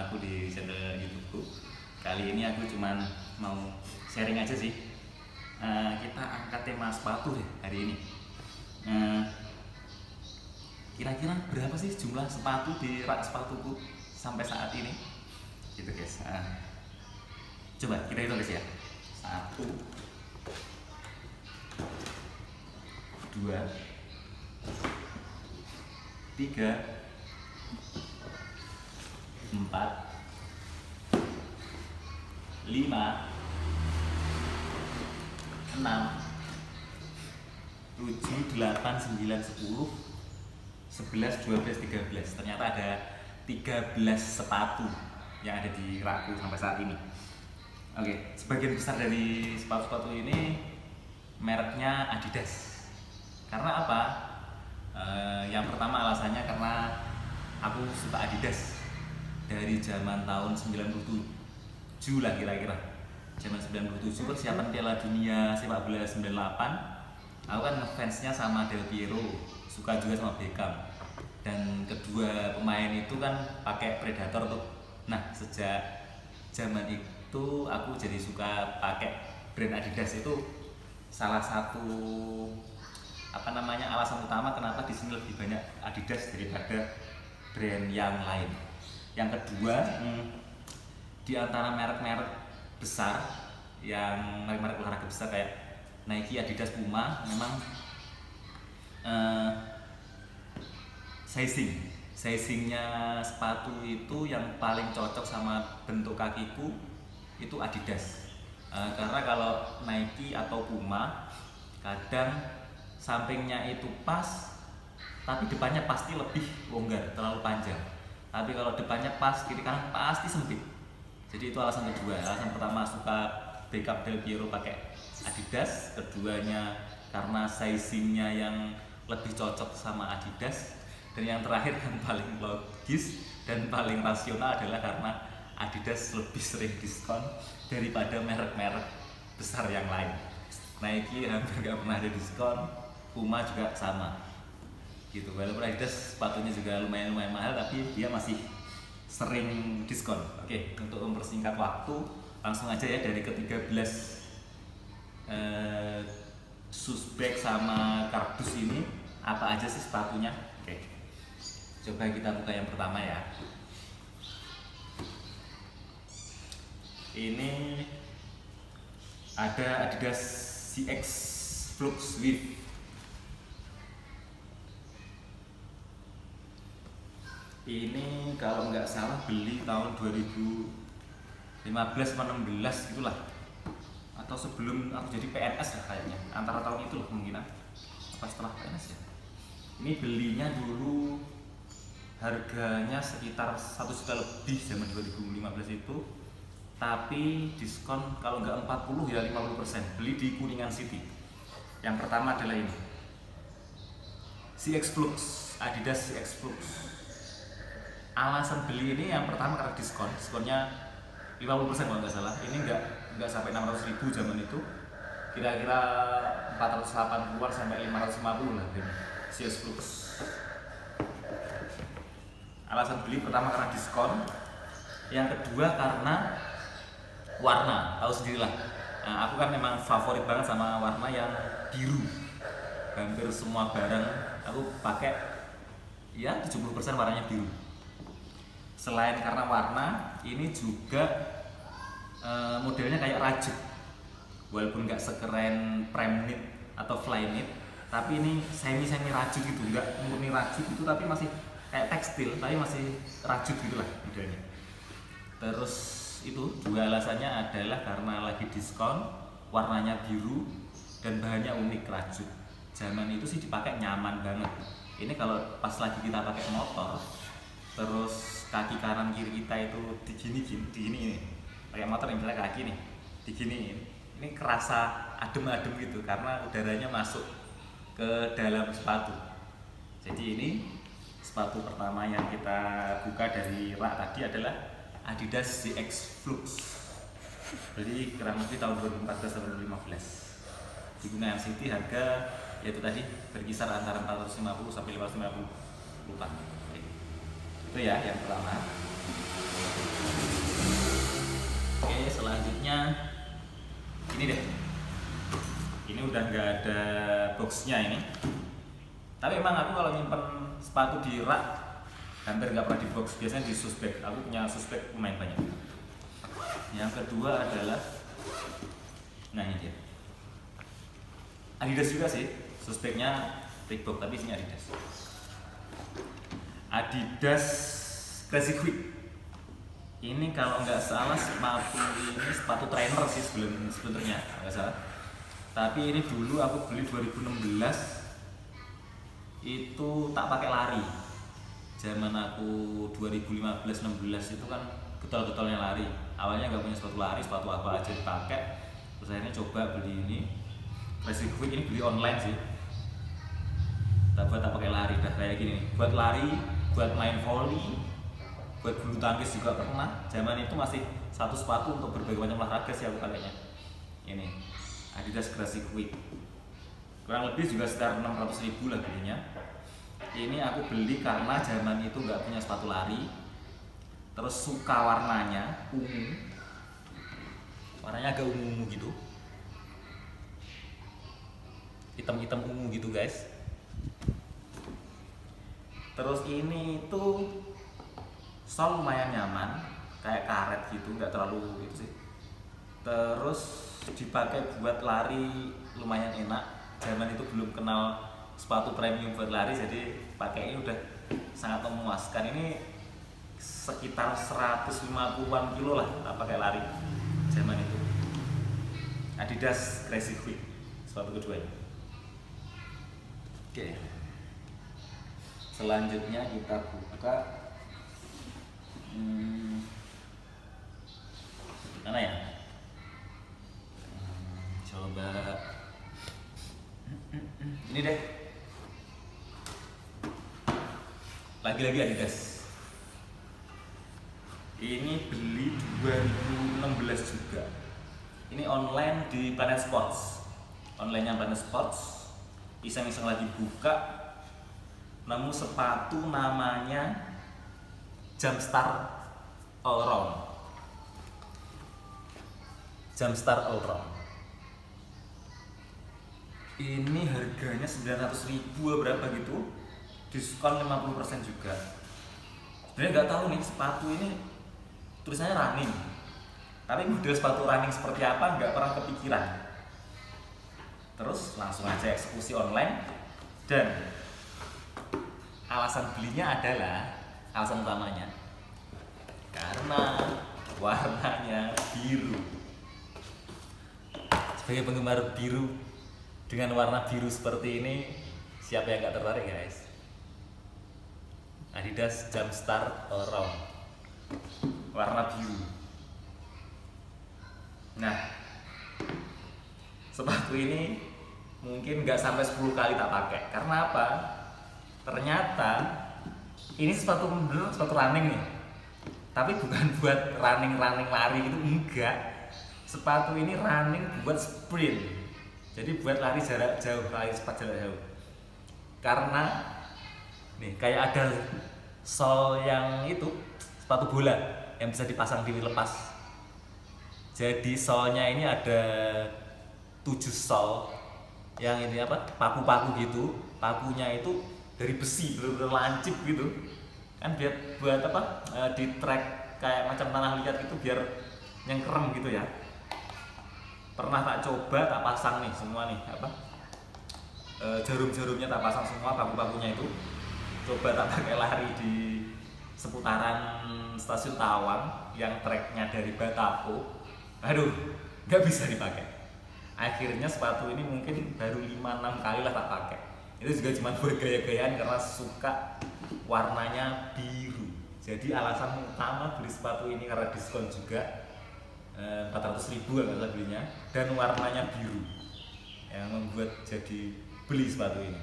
aku di channel YouTubeku. Kali ini aku cuman mau sharing aja sih. Kita angkat tema sepatu deh hari ini. Kira-kira berapa sih jumlah sepatu di rak sepatuku sampai saat ini? Gitu guys. Coba kita hitung guys ya. 1, 2, 3, 4, 5, 6, 7, 8, 9, 10, 11, 12, 13. Ternyata ada 13 sepatu yang ada di rakku sampai saat ini. Oke, sebagian besar dari sepatu-sepatu ini mereknya Adidas. Karena apa? Yang pertama alasannya karena aku suka Adidas dari zaman tahun 97 lah kira-kira. Zaman 97 persiapan Piala Dunia sepak bola 98. Aku kan ngefansnya sama Del Piero, suka juga sama Beckham. Dan kedua pemain itu kan pakai Predator tuh. Nah, sejak zaman itu aku jadi suka pakai brand Adidas. Itu salah satu alasan utama kenapa di sini lebih banyak Adidas daripada brand yang lain. Yang kedua, di antara merek-merek besar yang merek-merek olahraga besar kayak Nike, Adidas, Puma, memang sizingnya sepatu itu yang paling cocok sama bentuk kakiku itu Adidas. Karena kalau Nike atau Puma kadang sampingnya itu pas tapi depannya pasti lebih longgar, terlalu panjang. Tapi kalau depannya pas, kiri kanan pasti sempit. Jadi itu alasan kedua. Alasan pertama suka Beckham, Del Piero pakai Adidas. Keduanya karena sizingnya yang lebih cocok sama Adidas. Dan yang terakhir yang paling logis dan paling rasional adalah karena Adidas lebih sering diskon daripada merek-merek besar yang lain. Nike hampir gak pernah ada diskon, Puma juga sama. Gitu. Walaupun Adidas sepatunya juga lumayan mahal, tapi dia masih sering diskon. Oke, untuk mempersingkat waktu, langsung aja ya dari ke-13 suspek sama kardus ini apa aja sih sepatunya. Oke, coba kita buka yang pertama ya. Ini ada Adidas CX Flux Swift. Ini kalau nggak salah beli tahun 2015 atau 16 gitulah, atau sebelum aku jadi PNS lah kayaknya, antara tahun itu loh kemungkinan, apa setelah PNS ya. Ini belinya dulu harganya sekitar 1 juta lebih zaman 2015 itu, tapi diskon kalau nggak 40 ya 50%. Beli di Kuningan City. Yang pertama adalah ini CX Flux, Adidas CX Flux. Alasan beli ini yang pertama karena diskonnya 50% kalau nggak salah. Ini nggak sampai 600.000 zaman itu, kira-kira 480-an sampai 550 lah ini CX Flux. Alasan beli pertama karena diskon, yang kedua karena warna, tahu sendirilah. Nah, aku kan memang favorit banget sama warna yang biru. Hampir semua barang aku pakai ya 70% warnanya biru. Selain karena warna, ini juga modelnya kayak rajut. Walaupun nggak sekeren Premknit atau Flyknit, tapi ini semi rajut gitu, nggak murni rajut itu, tapi masih kayak tekstil, tapi masih rajut gitulah modelnya. Terus itu dua alasannya adalah karena lagi diskon, warnanya biru, dan bahannya unik rajut. Zaman itu sih dipakai nyaman banget. Ini kalau pas lagi kita pakai motor, terus kaki kanan kiri kita itu digini pakai motor yang misalnya kaki nih diginiin, ini kerasa adem-adem gitu karena udaranya masuk ke dalam sepatu. Jadi ini sepatu pertama yang kita buka dari rak tadi adalah Adidas CX Flux. Beli kurang lebih tahun 2014-2015 di Kuningan City. Harga yaitu tadi berkisar antara 450 sampai 550, lupa. Itu ya yang pertama. Oke, selanjutnya ini deh. Ini udah nggak ada boxnya ini. Tapi emang aku kalau nyimpen sepatu di rak hampir nggak pernah di box, biasanya di suspek. Aku punya suspek lumayan banyak. Yang kedua adalah, nah ini dia, Adidas juga sih, suspeknya Reebok tapi isinya Adidas. Adidas Crazy Quick. Ini kalau nggak salah sepatu trainer sih sebenarnya nggak salah. Tapi ini dulu aku beli 2016, itu tak pakai lari. Zaman aku 2015-16 itu kan getol-getolnya lari. Awalnya nggak punya sepatu lari, sepatu apa aja dipakai. Terus akhirnya coba beli ini Crazy Quick. Ini beli online sih. Tak pakai lari, dah kayak gini. Buat lari, buat main volley, buat bulu tangkis juga pernah. Zaman itu masih satu sepatu untuk berbagai macam olahraga sih aku pakainya. Ini Adidas Crazy Quick. Kurang lebih juga sekitar 600.000 lah belinya. Ini aku beli karena zaman itu nggak punya sepatu lari. Terus suka warnanya ungu. Warnanya agak ungu gitu. Hitam-hitam ungu gitu guys. Terus ini itu sol lumayan nyaman, kayak karet gitu, nggak terlalu gitu sih. Terus dipakai buat lari lumayan enak. Zaman itu belum kenal sepatu premium buat lari, jadi pakai ini udah sangat memuaskan. Ini sekitar 150-an kilo lah tak pakai lari zaman itu. Adidas Crazy Quick, sepatu kedua ini. Oke. Selanjutnya kita buka mana ya? Coba ini deh. Lagi-lagi Adidas. Ini beli 2016 juga. Ini online di Planet Sports. Online-nya Planet Sports. Iseng-iseng lagi buka, nemu sepatu namanya Jumpstart Allround. Jumpstart Allround. Ini harganya 900.000 berapa gitu, diskon 50% juga. Sebenarnya nggak tahu nih sepatu ini tulisannya running, tapi model sepatu running seperti apa nggak pernah kepikiran. Terus langsung aja eksekusi online, dan alasan belinya adalah, alasan utamanya karena warnanya biru. Sebagai penggemar biru, dengan warna biru seperti ini, siapa yang gak tertarik guys? Adidas Jumpstart Allround, warna biru. Nah, sepatu ini mungkin gak sampai 10 kali tak pakai. Karena apa? Ternyata ini sepatu bener, sepatu running nih. Tapi bukan buat running lari gitu, enggak. Sepatu ini running buat sprint. Jadi buat lari jarak jauh, lari cepat jarak jauh. Karena nih kayak ada sol yang itu, sepatu bola yang bisa dipasang dilepas. Jadi solnya ini ada 7 sol yang ini apa? Paku-paku gitu. Pakunya itu dari besi, bener-bener lancip gitu. Kan buat apa? Di track kayak macam tanah liat gitu biar nyengkerem gitu ya. Pernah tak coba, tak pasang nih semua nih apa, jarum-jarumnya tak pasang semua, paku-pakunya itu coba tak pakai lari di seputaran stasiun Tawang yang treknya dari Batako. Aduh, nggak bisa dipakai. Akhirnya sepatu ini mungkin baru 5-6 kali lah tak pakai. Itu juga cuma buat gaya-gayaan karena suka warnanya biru. Jadi alasan utama beli sepatu ini karena diskon juga. 400.000 kalau belinya, dan warnanya biru yang membuat jadi beli sepatu ini.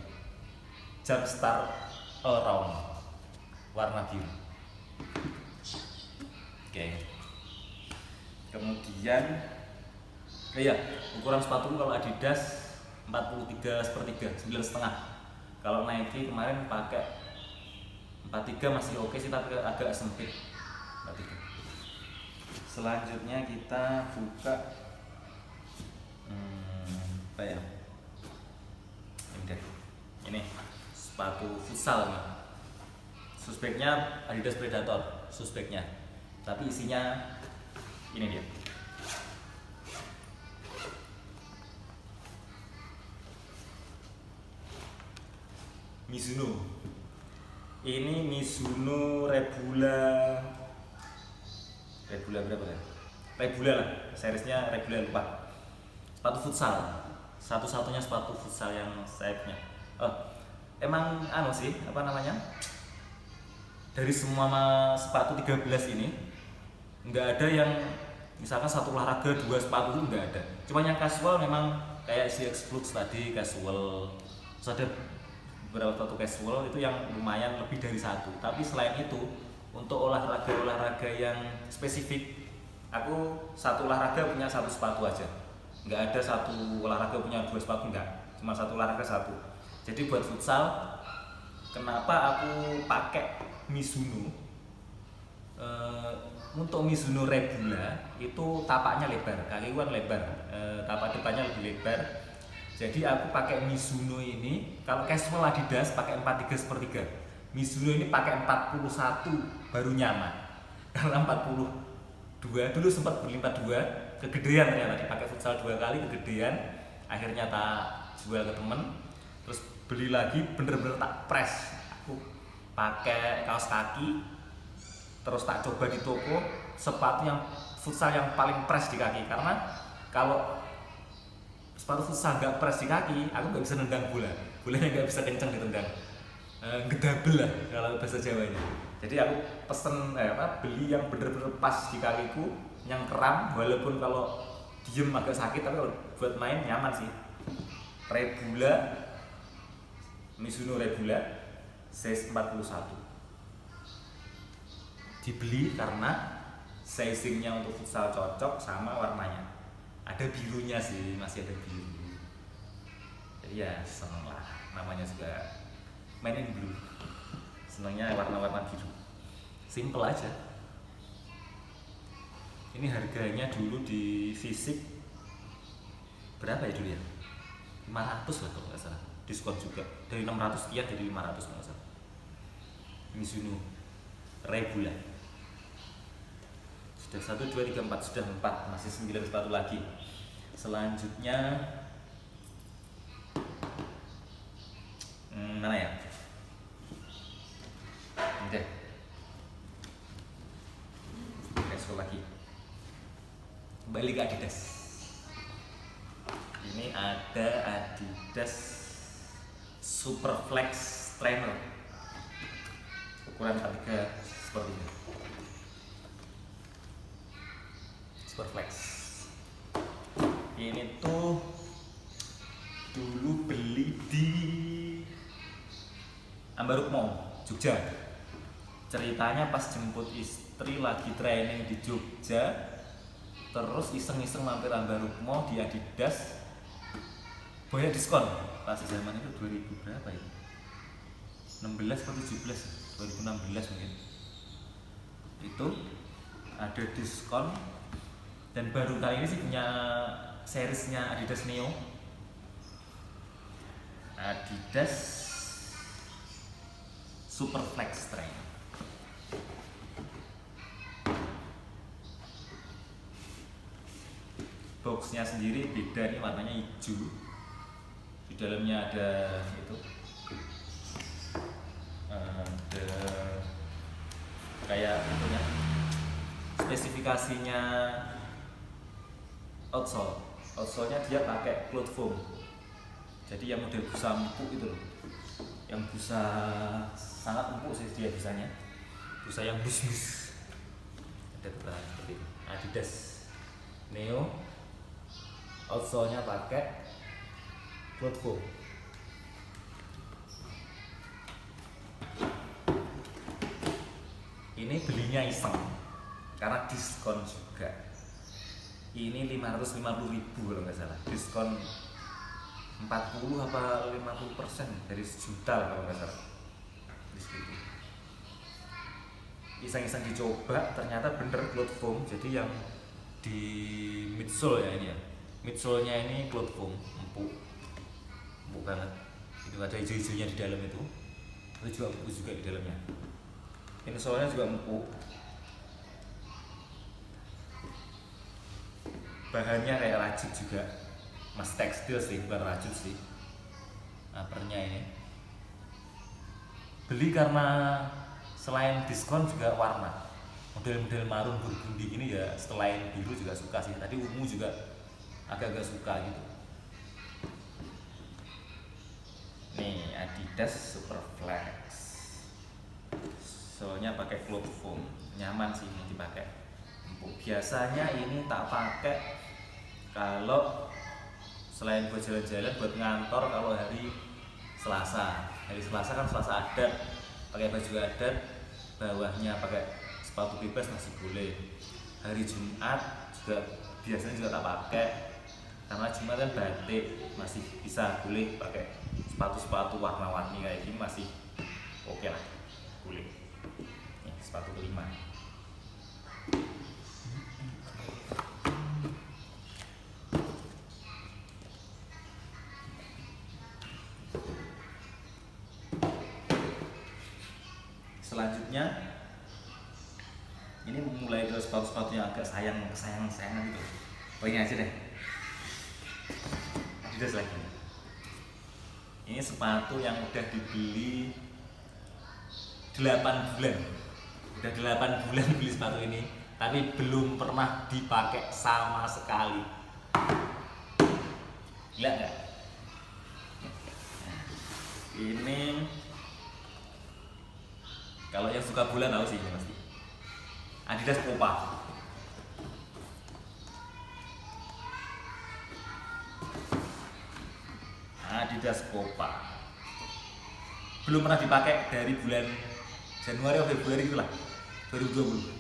Jumpstart Allround, warna biru. Oke. Kemudian ukuran sepatu kalau Adidas 43/3, 9,5. Kalau Nike kemarin pakai 43 masih oke sih, tapi agak sempit. 43. Selanjutnya kita buka apa ya? Ini deh. Ini sepatu futsal nih. Suspeknya Adidas Predator, suspeknya. Tapi isinya ini dia. Mizuno. Ini Mizuno Rebula berapa ya? Rebula lah, seriesnya Rebula lupa. Sepatu futsal, satu-satunya sepatu futsal yang saya punya. Emang sih, apa namanya? Dari semua sepatu 13 ini nggak ada yang misalkan satu olahraga 2 sepatu itu nggak ada. Cuma yang casual memang kayak si X-Flux tadi casual. Terus ada beberapa sepatu casual itu yang lumayan lebih dari satu. Tapi selain itu untuk olahraga yang spesifik, aku satu olahraga punya satu sepatu aja. Nggak ada satu olahraga punya 2 sepatu, enggak. Cuma satu olahraga satu. Jadi buat futsal, kenapa aku pakai Mizuno? Untuk Mizuno Rebula itu tapaknya lebar, kaki kan lebar, tapak depannya lebih lebar. Jadi aku pakai Mizuno ini, kalau casual Adidas pakai 43/3. Mizuno ini pakai 41 baru nyaman. Karena 42 dulu sempat beli 42, kegedean ternyata dipakai futsal 2 kali kegedean. Akhirnya tak jual ke temen. Terus beli lagi bener-bener tak press. Aku pakai kaos kaki, terus tak coba di toko sepatu yang futsal yang paling press di kaki. Karena kalau sepatu futsal nggak press di kaki, aku nggak bisa nendang bolanya nggak bisa kenceng ditendang, ngedabel lah kalau bahasa Jawanya. Jadi aku beli yang bener-bener pas di kakiku, yang keram, walaupun kalau diem agak sakit, tapi kalau buat main nyaman sih. Rebula, Mizuno Rebula size 41. Dibeli karena sizingnya untuk futsal cocok sama warnanya. Ada birunya sih, masih ada biru. Jadi ya seneng lah, namanya juga Men in Blue. Senangnya warna-warna biru. Simple aja. Ini harganya dulu di fisik berapa ya dulu ya? 500 lah kalau nggak salah. Diskon juga dari 600 sekian jadi 500 kalau nggak salah. Mizuno Rebula. Sudah 1, 2, 3, 4, sudah 4, masih 9 sepatu lagi. Selanjutnya mana ya? Oke. Casual lagi. Kembali ke Adidas. Ini ada Adidas Superflex Trainer. Ukuran 43 seperti ini. Superflex. Ini tuh dulu beli di Ambarukmo, Jogja. Ceritanya pas jemput istri lagi training di Jogja, terus iseng-iseng mampir Ambarukmo di Adidas, banyak diskon. Pas zaman itu 2000 berapa ya? 16 atau 17, 2016 mungkin. Itu ada diskon. Dan baru kali ini sih punya seriesnya Adidas Neo, Adidas Superflex Trainer. Boxnya sendiri beda nih, warnanya hijau. Di dalamnya ada itu, ada kayak itunya, spesifikasinya. Outsole-nya dia pakai cloth foam. Jadi yang model busa empuk itu loh. Yang busa sangat empuk sih dia busanya. Busa yang bus-bus. Ada seperti ini. Adidas Neo. Outsole-nya pakai cloth foam. Ini belinya iseng karena diskon juga. Ini 550.000 kalau nggak salah, diskon 40 apa 50% dari 1 juta kalau nggak salah. iseng-iseng dicoba, ternyata bener cloth foam. Jadi yang di midsole ya ini ya, midsole-nya ini cloth foam, empuk banget. Itu ada hijau-hijaunya di dalam itu juga empuk juga di dalamnya. Insole-nya juga empuk. Bahannya kayak rajut juga, mas tekstil sih, bukan rajut sih. Uppernya ini beli karena selain diskon juga warna, model-model marun burgundi gini ya, selain biru juga suka sih. Tadi ungu juga agak-agak suka gitu. Nih Adidas Superflex, soalnya pakai cloth foam, nyaman sih ini dipakai. Empuk. Biasanya ini tak pakai kalau selain buat jalan-jalan, buat ngantor. Kalau hari Selasa kan Selasa adat, pakai baju adat, bawahnya pakai sepatu bebas masih boleh. Hari Jumat juga biasanya juga tak pakai, karena Jumat kan batik, masih bisa boleh pakai sepatu-sepatu warna-warni kayak gini, masih oke lah, boleh. Nih, sepatu kelima. Selanjutnya ini mulai ke sepatu-sepatu yang agak kesayangan gitu. Oh ini aja deh, Adidas lagi. Ini sepatu yang udah dibeli 8 bulan. Udah 8 bulan beli sepatu ini, tapi belum pernah dipakai sama sekali. Gila nggak? Ini kalau yang suka bulan tahu sih ini pasti. Adidas Copa. Adidas Copa. Belum pernah dipakai dari bulan Januari atau Februari itulah, 2020.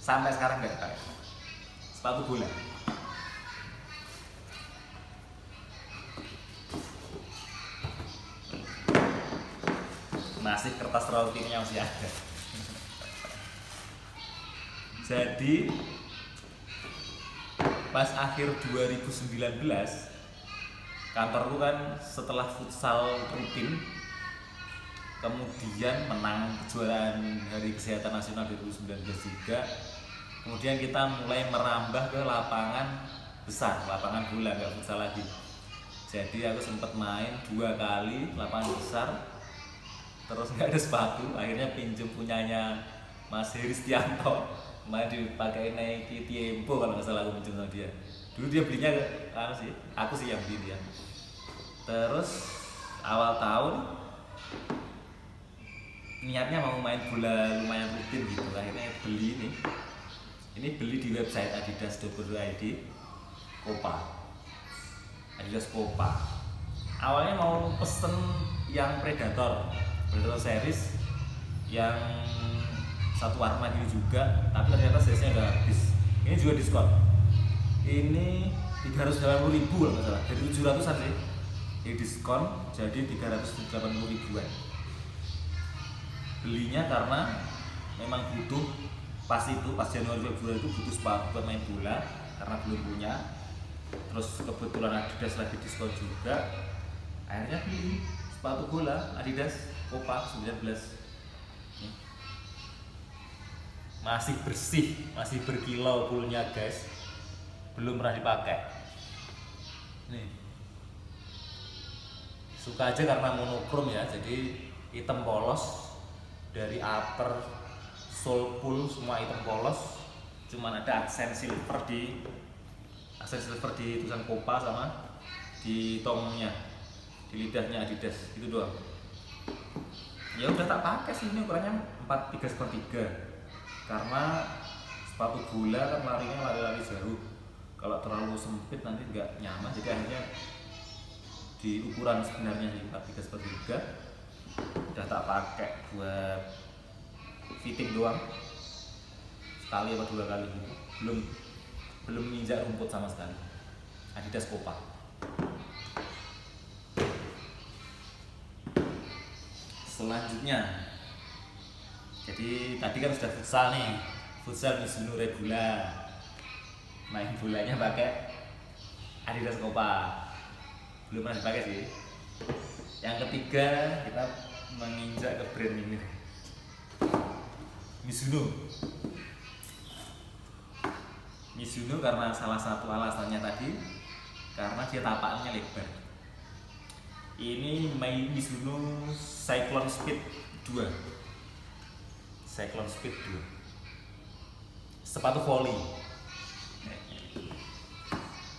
Sampai sekarang nggak dipakai. Sepatu bola. Masih kertas routingnya masih ada. Jadi pas akhir 2019, kantorku kan setelah futsal rutin, kemudian menang kejuaraan Hari Kesehatan Nasional 2019 juga. Kemudian kita mulai merambah ke lapangan besar, lapangan bola, nggak futsal lagi. Jadi aku sempat main 2 kali lapangan besar, terus nggak ada sepatu. Akhirnya pinjem punyanya Mas Heri Stianto, main dipakai Nike Tiempo kalau nggak salah, aku pinjem sama dia. Dulu dia belinya aku sih yang beli dia. Terus awal tahun niatnya mau main bola lumayan rutin gitu, akhirnya beli ini. Ini beli di website adidas.co.id, Copa. Adidas Copa. Awalnya mau pesen yang Predator series yang satu warna gitu juga, tapi ternyata size-nya udah habis. Ini juga diskon. Ini 380.000 kalau nggak salah, dari 700-an sih. Ini diskon jadi 380.000-an. Belinya karena memang butuh pas Januari Februari itu butuh sepatu buat main bola karena belum punya. Terus kebetulan Adidas lagi diskon juga, akhirnya beli sepatu bola Adidas Copa 19. Masih bersih, masih berkilau kulnya guys, belum pernah dipakai. Nih, suka aja karena monokrom ya, jadi hitam polos dari upper sole pull semua hitam polos, cuman ada aksen silver di tulisan Copa sama di tongnya, di lidahnya Adidas, itu doang. Ya udah tak pakai sih, ini ukurannya 43/3 karena sepatu bola kan lari jauh, kalau terlalu sempit nanti nggak nyaman, jadi akhirnya di ukuran sebenarnya 43/3 udah tak pakai buat fitting doang, sekali atau 2 kali gitu, belum menginjak rumput sama sekali. Adidas Copa. Selanjutnya Jadi tadi kan sudah futsal nih, futsal Mizuno Regula, main bolanya pakai Adidas Copa, belum pernah dipakai sih. Yang ketiga kita menginjak ke brand ini, Mizuno. Mizuno karena salah satu alasannya tadi karena dia tapaknya lebar. Ini Mizuno Cyclone Speed 2. Cyclone Speed 2. Sepatu volley.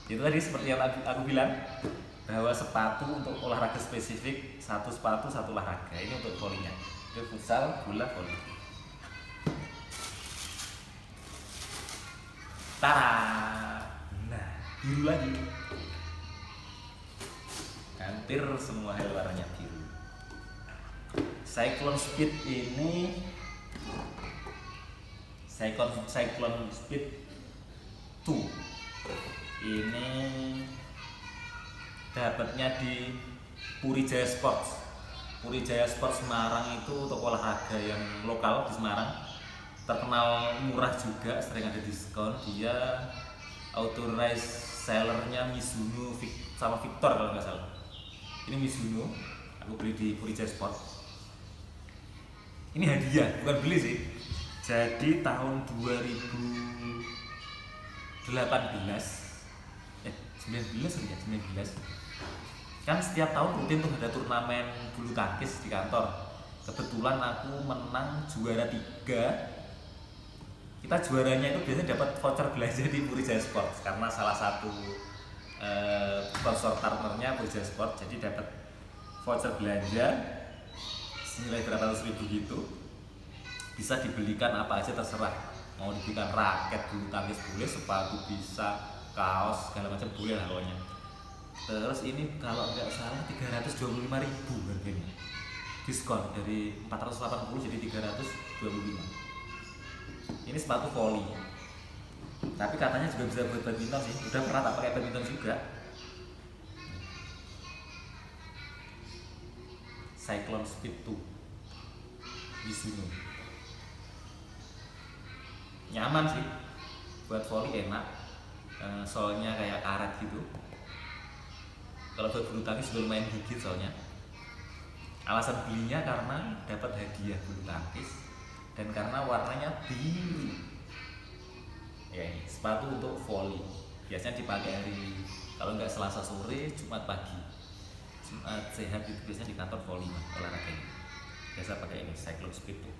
Itu tadi seperti yang aku bilang bahwa sepatu untuk olahraga spesifik, satu sepatu satu olahraga. Ini untuk volleynya. Itu futsal, bola, volley. Tara. Nah, biru lagi. Hampir semua hal warnanya biru. Cyclone Speed ini Cyclone Speed 2 ini dapatnya di Puri Jaya Sports. Puri Jaya Sports Semarang itu untuk olahraga yang lokal di Semarang, terkenal murah juga, sering ada diskon. Dia authorized sellernya Mizuno sama Victor kalau nggak salah. Ini Mizuno, aku beli di Puri Jaya Sports. Ini hadiah, bukan beli sih. Jadi tahun 2018 19 kan setiap tahun rutin tuh ada turnamen bulu tangkis di kantor. Kebetulan aku menang juara 3. Kita juaranya itu biasanya dapat voucher belanja di Puri Jaya Sports karena salah satu sponsor partnernya Puri Jaya Sports, jadi dapat voucher belanja senilai berapa ratus ribu gitu, bisa dibelikan apa aja terserah, mau dibelikan raket bulu tangkis boleh, sepatu bisa, kaos segala macam boleh lah pokoknya. Terus ini kalau nggak salah 325.000 harganya, diskon dari 480 jadi 325. Ini sepatu volley, tapi katanya juga bisa buat badminton sih, udah pernah tak pakai badminton juga. Cyclone Speed 2 Mizuno, nyaman sih buat volley, enak. Soalnya kayak karet gitu. Kalau buat bulu tangkis juga lumayan gigit soalnya. Alasan belinya karena dapat hadiah bulu tangkis dan karena warnanya biru. Ya, ini sepatu untuk volley. Biasanya dipakai hari kalau nggak Selasa sore, Jumat pagi. Jumat sehat itu biasanya di kantor volley olahraga ini. Biasa pakai ini Cyclone Speed tuh.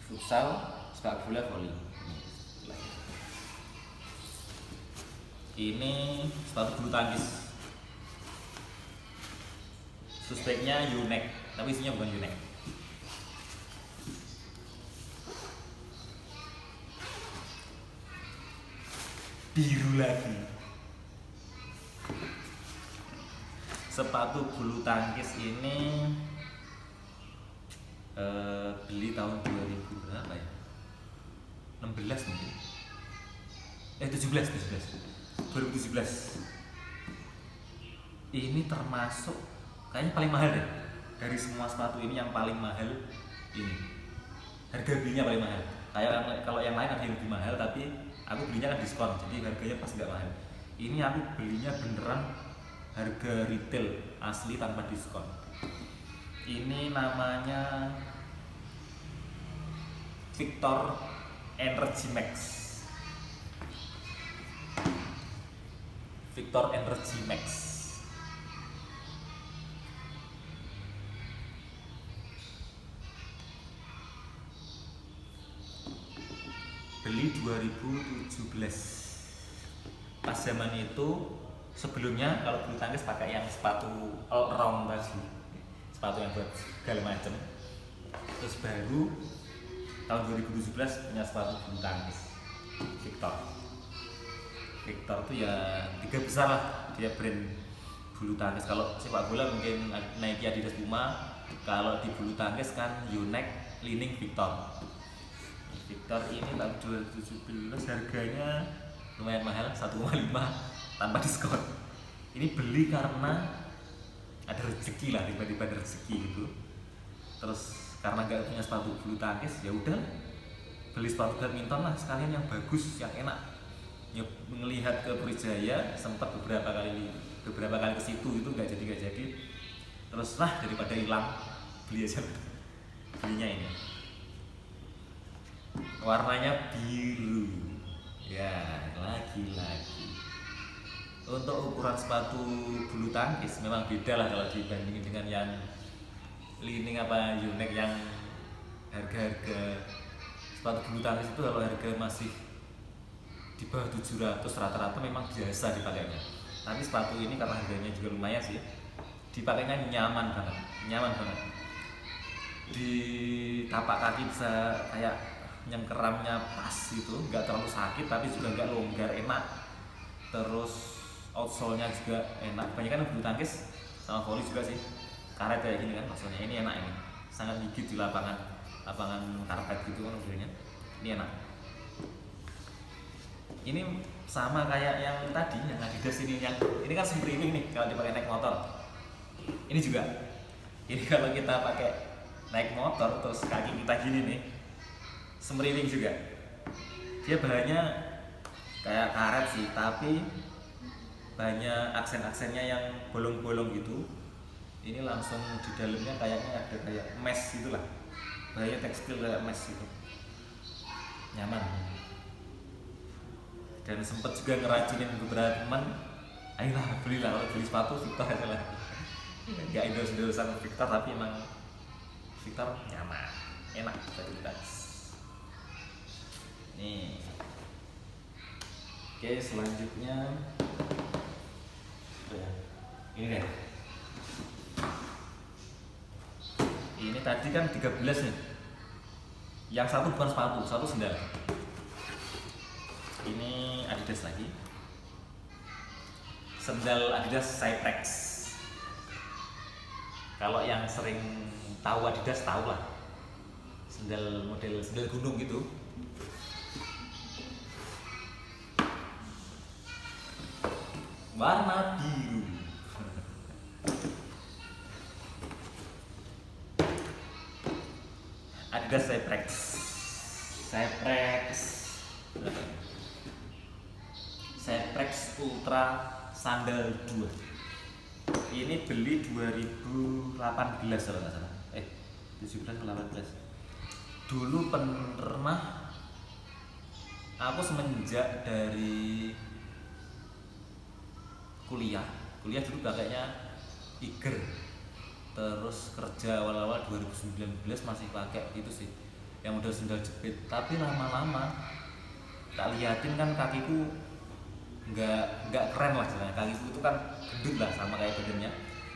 Futsal, sepak bola, volley. Ini sepatu bulu tangkis. Suspeknya Unex, tapi isinya bukan Unex. Biru lagi. Sepatu bulu tangkis ini beli tahun 2000 berapa ya? 16 mungkin. 2017. Ini termasuk kayaknya paling mahal deh. Dari semua sepatu ini yang paling mahal ini. Harga belinya paling mahal. Kayak kalau yang lain ada yang lebih mahal, tapi aku belinya kan diskon, jadi harganya pas nggak mahal. Ini aku belinya beneran harga retail asli tanpa diskon. Ini namanya Victor Energy Max. Victor Energy Max. Beli 2017. Pas zaman itu sebelumnya kalau bulu tangkis pakai yang sepatu all round tadi, sepatu yang buat segala macam. Terus baru tahun 2017 punya sepatu bulu tangkis Victor. Victor tuh ya 3 besar lah dia brand bulu tangkis. Kalau sepak bola mungkin Nike, Adidas, Puma. Kalau di bulu tangkis kan Unex, Li-Ning, Victor. Victor ini tahun 2017 harganya lumayan mahal, 1,5 tanpa diskon. Ini beli karena ada rezeki lah, tiba-tiba ada rezeki gitu. Terus karena nggak punya sepatu bulu tangkis, ya udah beli sepatu badminton lah sekalian yang bagus, yang enak. Ya, melihat ke Purijaya sempat beberapa kali ke situ itu nggak jadi. Terus lah daripada hilang, beli aja. Belinya ini warnanya biru ya, lagi-lagi untuk ukuran sepatu bulu tangkis memang beda lah kalau dibandingin dengan yang Li-Ning apa Yonex yang harga-harga sepatu bulu tangkis itu kalau harga masih di bawah 700 rata-rata memang biasa dipakainya. Tapi sepatu ini karena harganya juga lumayan sih, dipakainya nyaman banget. Di tapak kaki bisa kayak nyengkeramnya pas gitu, nggak terlalu sakit tapi juga nggak longgar, enak. Terus outsole-nya juga enak. Banyak kan bulu tangkis sama volley juga sih karet kayak gini kan, maksudnya ini enak, ini sangat gigit di lapangan karpet gitu kan modelnya. Ini enak. Ini sama kayak yang tadi yang Adidas ini, yang ini kan sembriwing nih kalau dipakai naik motor. Ini juga. Ini kalau kita pakai naik motor terus kaki kita gini nih, sembriwing juga. Dia bahannya kayak karet sih, tapi banyak aksen-aksennya yang bolong-bolong gitu. Ini langsung di dalamnya kayaknya ada kayak mesh gitulah, bahannya tekstil kayak mesh gitu, nyaman. Dan sempet juga ngeracinin beberapa teman, ayolah belilah, kalau beli sepatu Victor aja lah. Gak endorse-endorsean Victor, tapi emang Victor nyaman, enak kualitas. Nih, oke selanjutnya ya, ini deh. Ini tadi kan 13 nih. Yang satu bukan sepatu, satu sendal. Ini Adidas lagi. Sendal Adidas Cyprex. Kalau yang sering tahu Adidas tahu lah. Sendal model sendal gunung gitu. Warna biru. Adidas Cyprex Ultra Sandal 2. Ini beli 2018 kalau nggak salah. 17 atau 18. Dulu pernah aku semenjak dari kuliah dulu pakainya Iger. Terus kerja awal-awal 2019 masih pakai gitu sih, yang udah sendal jepit. Tapi lama-lama tak liatin kan kakiku nggak keren lah jalannya. Kakiku itu kan gendut lah sama kayak badannya,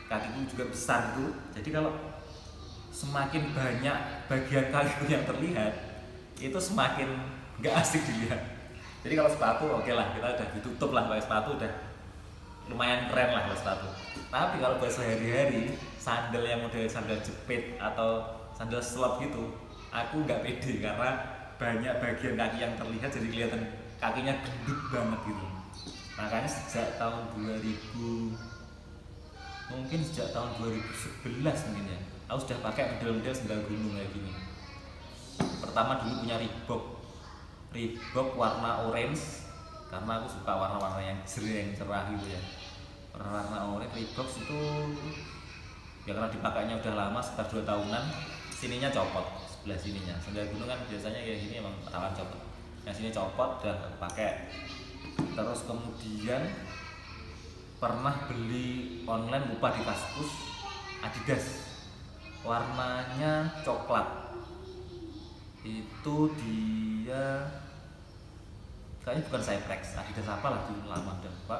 kakiku juga besar tuh. Jadi kalau semakin banyak bagian kakiku yang terlihat, itu semakin nggak asik dilihat. Jadi kalau sepatu oke lah, kita udah ditutup lah pakai sepatu, udah lumayan keren lah kalau sepatu. Tapi kalau buat sehari-hari, sandal yang model sandal jepit atau sandal slop gitu, aku nggak pede karena banyak bagian kaki yang terlihat, jadi kelihatan kakinya gendut banget gitu. Makanya sejak tahun 2000, mungkin sejak tahun 2011 mungkin ya, aku sudah pakai model-model sandal gunung kayak gini. Pertama dulu punya Reebok warna orange, karena aku suka warna-warna yang cerah gitu ya. Warna orange Reebok itu ya karena dipakainya udah lama, sekitar 2 tahunan. Sininya copot, sebelah sininya. Sandal gunung kan biasanya kayak gini emang rawan copot. Yang sini copot, udah pakai. Terus kemudian pernah beli online lupa di Kaskus Adidas, warnanya coklat. Itu dia kayaknya bukan Cyprex, Adidas apa lah dulu, lama udah lupa.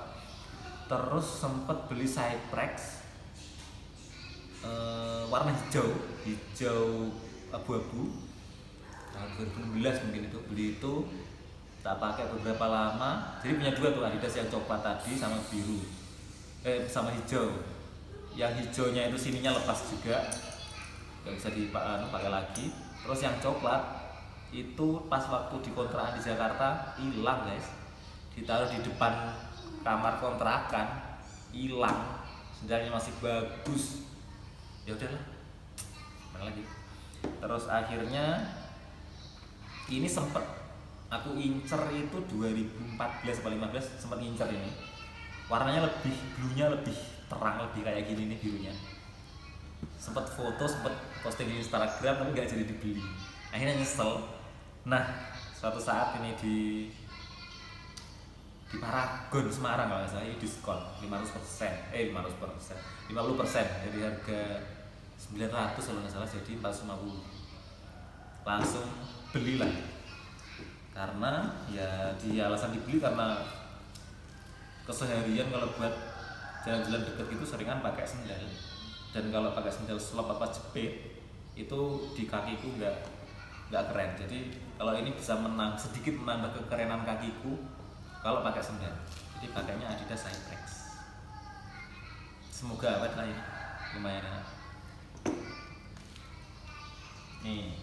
Terus sempet beli Cyprex warna hijau abu-abu tahun 2016 mungkin. Itu beli itu tak pakai beberapa lama, jadi punya dua tuh, Adidas yang coklat tadi sama biru, sama hijau. Yang hijaunya itu sininya lepas juga, nggak bisa dipakai lagi. Terus yang coklat itu pas waktu di kontrakan di Jakarta hilang guys, ditaruh di depan kamar kontrakan hilang, sendalnya masih bagus, ya udahlah, mana lagi. Terus akhirnya ini sempet aku incer itu 2014 atau 15, sempat incer ini. Warnanya lebih, bluenya lebih terang, lebih kayak gini nih birunya. Sempet foto, sempet posting di Instagram tapi nggak jadi dibeli. Akhirnya nyesel. Nah, suatu saat ini di Paragon Semarang kalau nggak salah ini diskon 500%, 50% dari harga 900 kalau nggak salah jadi 450. Langsung belilah. Karena ya di alasan dibeli karena keseharian kalau buat jalan-jalan deket itu seringan pakai sendal. Dan kalau pakai sendal slop apa jepit itu di kakiku nggak keren. Jadi kalau ini bisa sedikit menambah kekerenan kakiku kalau pakai sendal. Jadi pakainya Adidas Cyprex. Semoga awet lah ini, lumayan enak. Nih,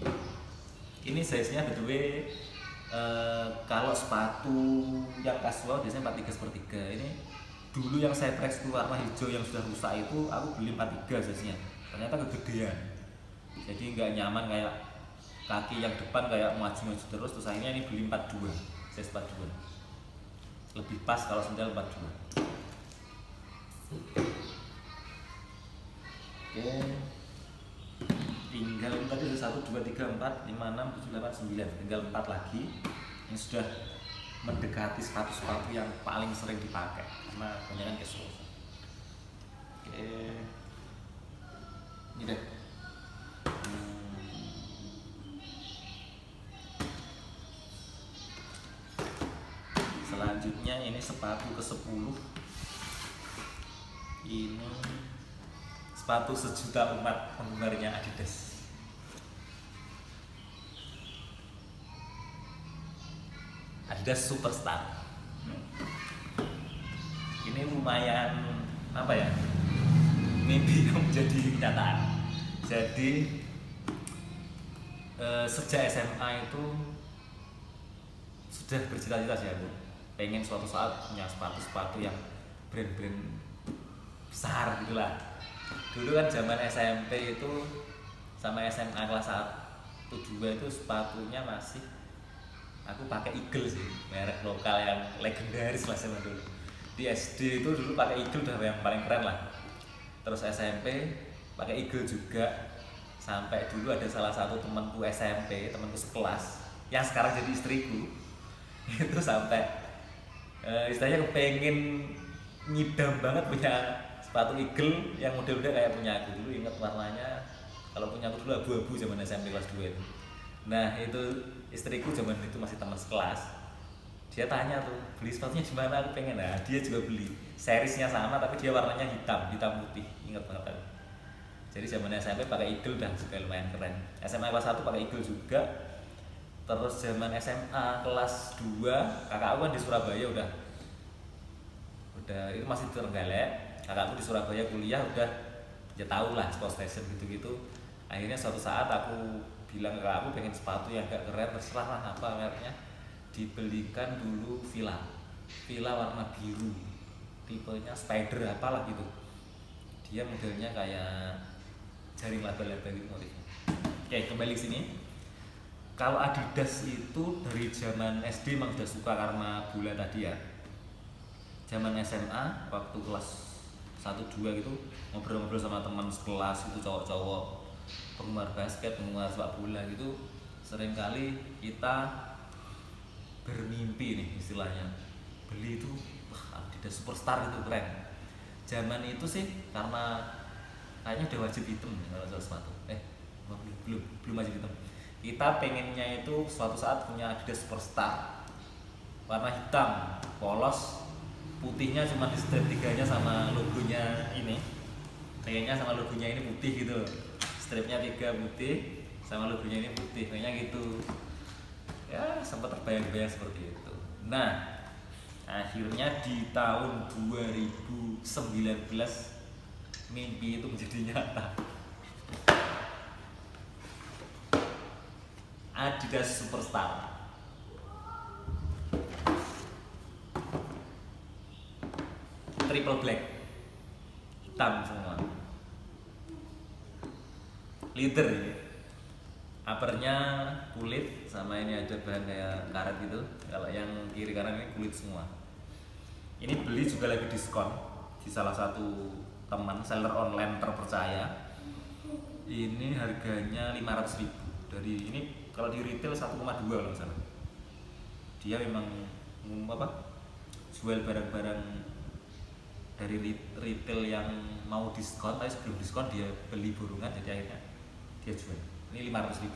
ini size-nya btw kalau sepatu yang casual biasanya 43/3. Ini dulu yang Cyprex itu warna hijau yang sudah rusak itu aku beli 43 size-nya. Ternyata kegedean. Jadi nggak nyaman, kayak kaki yang depan kayak maju-maju terus akhirnya ini beli 42, size 42. Lebih pas kalau sendal 42. Oke. Tinggal ini tadi ada 1, 2, 3, 4, 5, 6, 7, 8, 9. Tinggal 4 lagi yang sudah mendekati sepatu-sepatu yang paling sering dipakai karena kebanyakan casual. Oke. Ini deh. Selanjutnya ini sepatu ke-10. Ini sepatu sejuta umat penggemarnya Adidas. Adidas Superstar. Ini lumayan apa ya? Mimpi yang menjadi kenyataan. Jadi sejak SMA itu sudah bercita-cita sih aku pengen suatu saat punya sepatu-sepatu yang brand-brand besar gitulah. Dulu kan zaman SMP itu sama SMA kelas 1, 2 itu sepatunya masih aku pakai Eagle sih, merek lokal yang legendaris lah zaman dulu. Di SD itu dulu pakai Eagle udah yang paling keren lah. Terus SMP pakai Eagle juga. Sampai dulu ada salah satu temanku SMP, temanku sekelas yang sekarang jadi istriku. Itu sampai istilahnya kepengen ngidam banget punya sepatu Eagle yang model-model kayak punya aku dulu. Ingat warnanya, kalau punya aku dulu abu-abu zaman SMP kelas 2 itu. Nah itu istriku zaman itu masih teman sekelas. Dia tanya tuh beli sepatunya di mana, aku pengen. Nah dia juga beli, seriesnya sama tapi dia warnanya hitam putih. Ingat banget aku. Jadi zaman SMP pakai Eagle dan juga lumayan keren. SMA kelas 1 pakai Eagle juga. Terus zaman SMA kelas 2 kakakku kan di Surabaya udah itu masih di Trenggalek. Kakakku di Surabaya kuliah udah ya tau lah sport station gitu-gitu. Akhirnya suatu saat aku bilang ke kakakku pengen sepatu yang agak keren, terserah lah apa mereknya. Dibelikan dulu Fila warna biru, tipenya Spider apalah gitu. Dia modelnya kayak jaring laba-laba gitu motifnya. Oke, kembali ke sini. Kalau Adidas itu dari zaman SD emang udah suka karena bola tadi ya. Zaman SMA waktu kelas 1-2 gitu ngobrol-ngobrol sama teman sekelas itu cowok-cowok penggemar basket, penggemar sepak bola gitu, seringkali kita bermimpi nih istilahnya beli itu Adidas Superstar itu keren. Zaman itu sih karena kayaknya udah wajib hitam kalau soal sepatu. Belum wajib hitam. Kita pengennya itu suatu saat punya Adidas Superstar warna hitam, polos, putihnya cuma di strip 3-nya sama logonya ini. Kayaknya sama logonya ini putih gitu. Stripnya 3 putih sama logonya ini putih, kayaknya gitu. Ya sempat terbayang-bayang seperti itu. Nah akhirnya di tahun 2019 mimpi itu menjadi nyata. Adidas Superstar triple black. hitam semua, leather ini. Uppernya kulit, sama ini ada bahan kayak karet gitu. Kalau yang kiri kanan ini kulit semua. Ini beli juga lagi diskon di salah satu teman seller online terpercaya. Ini harganya 500.000. Dari ini kalau di retail 1,2 kalau nggak salah. Dia memang jual barang-barang dari retail yang mau diskon, tapi sebelum diskon dia beli burungan, jadi akhirnya dia jual. Ini 500.000.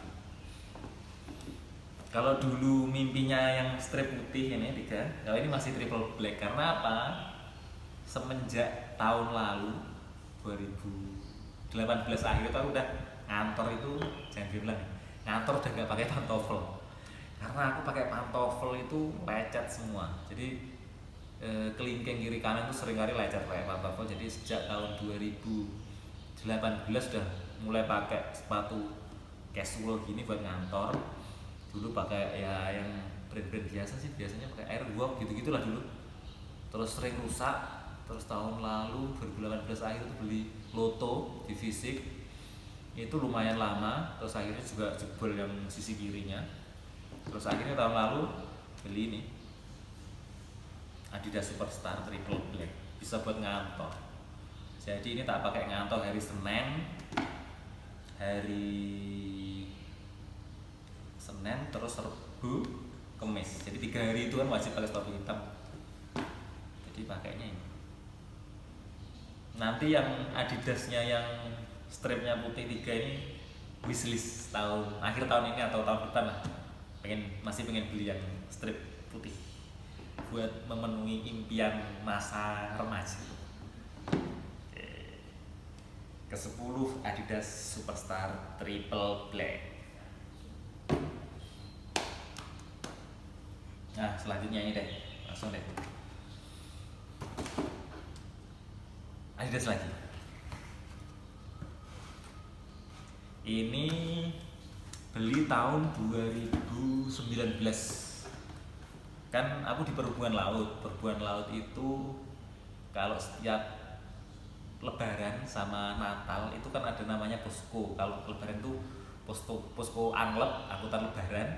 Kalau dulu mimpinya yang strip putih ini 3, kalau ini masih triple black. Karena apa? Semenjak tahun lalu 2018 akhir itu aku udah ngantor itu, jangan bilang ngantor udah nggak pakai pantofel. Karena aku pakai pantofel itu lecet semua. Jadi kelingking kiri kanan itu seringkali lecet pakai pantofel. Jadi sejak tahun 2018 udah mulai pakai sepatu casual gini buat ngantor. Dulu pakai ya yang brand-brand biasa sih, biasanya pakai Airwalk gitu-gitulah dulu. Terus sering rusak. Terus tahun lalu 2018 akhir itu beli Lotto di fisik. Itu lumayan lama, terus akhirnya juga jebol yang sisi kirinya. Terus akhirnya tahun lalu beli ini Adidas Superstar Triple Black, bisa buat ngantor. Jadi ini tak pakai ngantor hari Senin, terus Rabu, Kamis. Jadi 3 hari itu kan wajib pakai sepatu hitam. Jadi pakainya ini. Nanti yang Adidasnya yang stripnya putih 3 ini wishlist akhir tahun ini atau tahun depan lah. Masih pengen beli yang strip putih buat memenuhi impian masa remaja. Ke-10 Adidas Superstar Triple Black. Nah, selanjutnya ini deh, langsung deh. Adidas lagi. Ini beli tahun 2019. Kan aku di perhubungan laut. Perhubungan laut itu kalau setiap Lebaran sama Natal itu kan ada namanya posko. Kalau Lebaran itu posko anglep, angkutan Lebaran.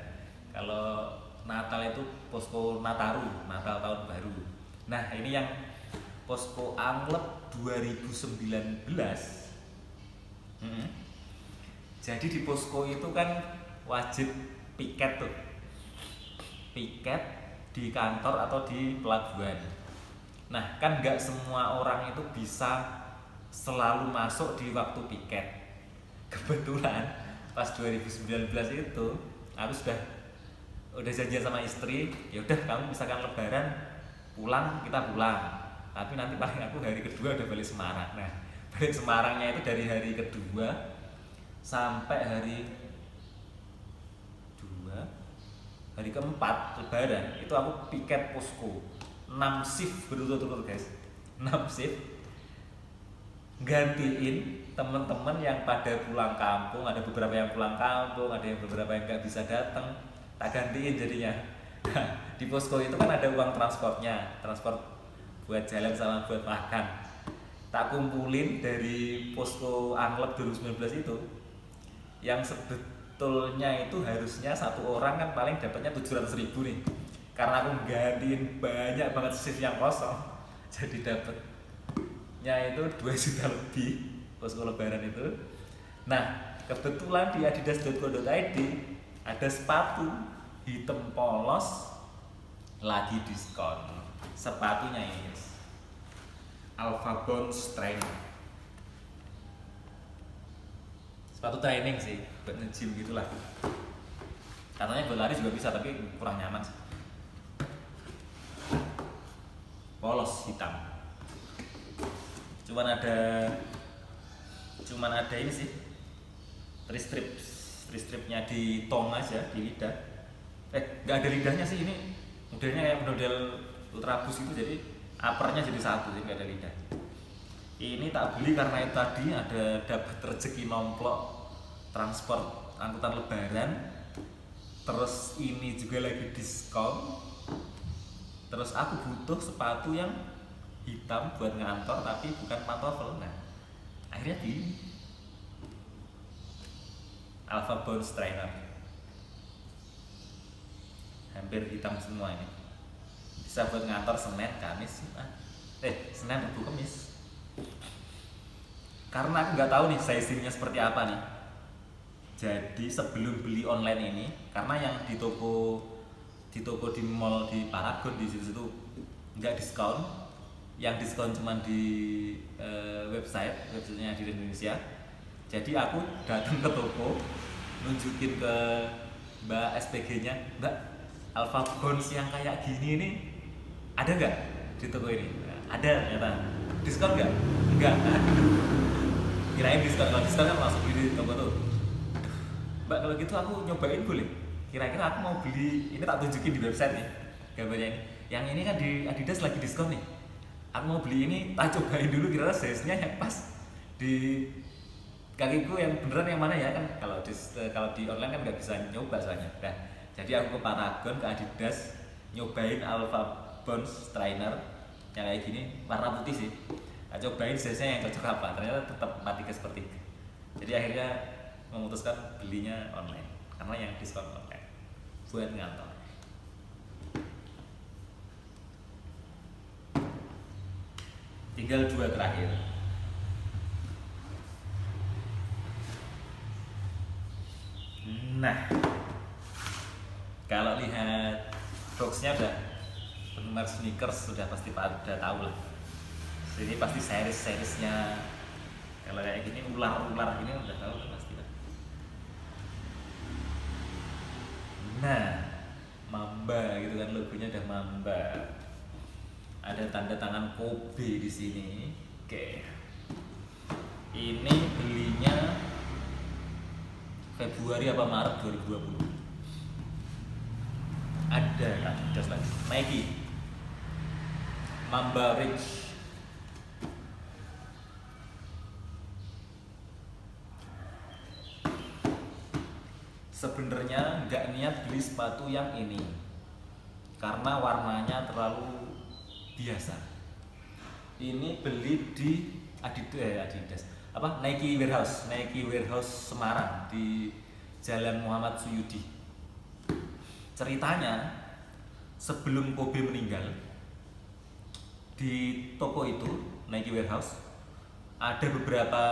Kalau Natal itu posko Nataru, Natal tahun baru. Nah, ini yang posko anglep 2019. Jadi di posko itu kan wajib piket tuh. Piket di kantor atau di pelabuhan. Nah, kan nggak semua orang itu bisa selalu masuk di waktu piket. Kebetulan pas 2019 itu aku udah janjian sama istri, ya udah kamu misalkan Lebaran pulang, kita pulang. Tapi nanti paling aku hari kedua udah balik Semarang. Nah, balik Semarangnya itu dari hari kedua sampai hari keempat Lebaran itu aku piket posko 6 shift berturut-turut guys, 6 shift gantiin teman-teman yang pada pulang kampung. Ada beberapa yang pulang kampung, ada yang beberapa yang nggak bisa datang, tak gantiin jadinya. Nah, di posko itu kan ada uang transportnya, transport buat jalan sama buat makan. Tak kumpulin dari posko anglep 2019 itu, yang sebetulnya itu harusnya satu orang kan paling dapatnya 700.000 nih. Karena aku gantiin banyak banget shift yang kosong, jadi dapatnya itu 2 juta lebih posko Lebaran itu. Nah, kebetulan di adidas.co.id ada sepatu hitam polos lagi diskon. Sepatunya ini guys, Alpha Bounce Training. Sepatu training sih, buat nge-gym gitulah. Katanya buat lari juga bisa, tapi kurang nyaman sih. Polos hitam. Cuman ada ini sih, stripnya di tong aja, di lidah. Nggak ada lidahnya sih, ini modelnya kayak model ultrabus gitu, jadi uppernya jadi satu, jadi nggak ada lidah. Ini tak beli karena itu tadi ada dapat rezeki nomplok transport angkutan Lebaran. Terus ini juga lagi diskon. Terus aku butuh sepatu yang hitam buat ngantor tapi bukan pantofel. Nah, akhirnya di Alpha Bounce Trainer, hampir hitam semua ini, bisa buat ngantor Senin, Kamis, Jumat, Senin, Rabu, Kamis. Karena aku nggak tahu nih sizingnya seperti apa nih. Jadi sebelum beli online ini, karena yang di toko di mall di Paragon di situ nggak diskon, yang diskon cuma di websitenya di Indonesia. Jadi aku datang ke toko, nunjukin ke Mbak SPG-nya, Mbak, Alpha Bounce yang kayak gini ini ada nggak di toko ini? Ada ternyata. Diskon nggak? Enggak. Kirain diskon, kalau diskon kan langsung beli di toko tuh. Mbak, kalau gitu aku nyobain boleh? Kira-kira aku mau beli, ini tak tunjukin di website nih gambarnya ini. Yang ini kan di Adidas lagi diskon nih. Aku mau beli ini, tak cobain dulu kira-kira size-nya yang pas di kakiku yang beneran yang mana ya kan. Kalau di online kan nggak bisa nyoba soalnya. Nah, jadi aku ke Paragon, ke Adidas, nyobain Alpha Bounce Trainer yang kayak gini, warna putih sih. Nah, cobain size-nya yang cocok apa, ternyata tetap 43 seperti itu. Jadi akhirnya memutuskan belinya online karena yang diskon online buat ngantor. Tinggal 2 terakhir. Nah, kalau lihat boxnya udah, penggemar sneakers sudah pasti pada tahu lah. Ini pasti series-seriesnya. Kalau kayak gini ular-ular gini udah tahu kan pasti lah. Nah, Mamba gitu kan, logonya udah Mamba. Ada tanda tangan Kobe di sini. Oke. Ini belinya Februari apa Maret 2020. Ada Adidas lagi. Nike. Mamba Ridge. Sebenarnya nggak niat beli sepatu yang ini karena warnanya terlalu biasa. Ini beli di Adidas apa Nike Warehouse Semarang di Jalan Muhammad Suyudi. Ceritanya sebelum Kobe meninggal, di toko itu Nike Warehouse ada beberapa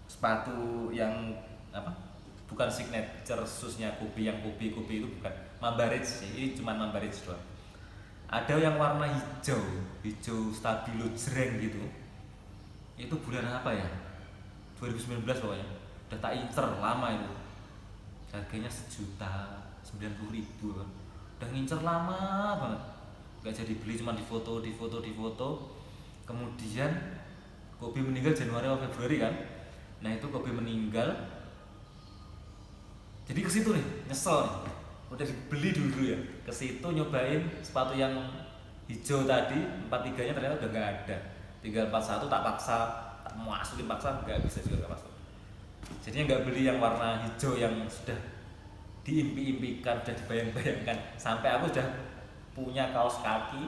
sepatu yang apa, bukan signature shoes-nya Kobe, yang Kobe itu bukan Mamba Ridge, ini cuma Mamba Ridge doang. Ada yang warna hijau stabilo jreng gitu. Itu bulan apa ya? 2019 pokoknya. Udah tak incer lama itu. Harganya 1.090.000 kan. Udah ngincer lama banget. Gak jadi beli, cuma di foto. Kemudian Kobe meninggal Januari atau Februari kan. Nah itu Kobe meninggal, jadi ke situ nih, nyesel nih. Udah dibeli dulu ya. Ke situ nyobain sepatu yang hijau tadi, 43-nya ternyata udah nggak ada. Tinggal 41 tak masukin paksa, nggak bisa juga nggak masuk. Jadinya nggak beli yang warna hijau yang sudah diimpi-impikan, sudah dibayang-bayangkan. Sampai aku udah punya kaos kaki